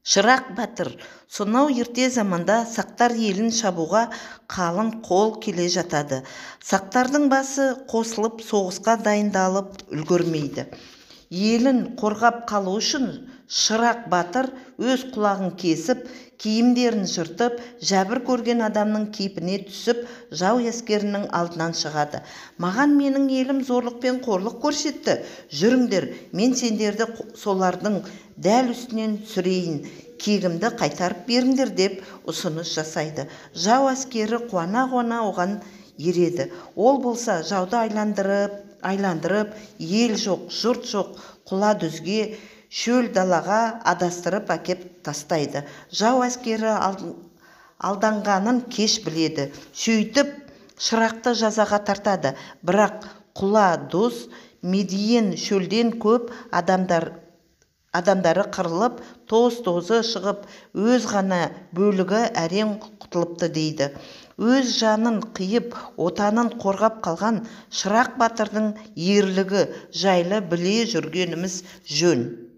Шырақ батыр сонау ерте заманда сақтар елін шабуға қалың қол келе жатады. Сақтардың басы қосылып соғысқа дайындалып үлгермейді. Елін қорғап қалу үшін Шырақ батыр өз құлағын кесіп, киімдерін жыртып, жәбір көрген адамның кейпіне түсіп, жау әскерінің алдынан шығады. Маған менің елім зорлық пен қорлық көрсетті. Жүріңдер, мен сендерді солардың дәл үстінен түсірейін, кегімді қайтарып беріңдер деп ұсыныс жасайды. Жау әскері қуана-қуана оған ереді. Ол болса жауды айландырып, ел жоқ, жұрт жоқ, құла дүзге, шөл далаға адастырып әкеп тастайды. Жау әскері алданғанын кеш біледі. Сөйтіп Шырақты жазаға тартады. Бірақ құла дос Медиен шөлден көп адамдары қырылып, тоз-тозы шығып, өз ғана бөлігі әрең құтылыпты дейді. Өз жанын қиып, отанын қорғап қалған Шырақ батырдың ерлігі жайлы біле жүргеніміз жөн.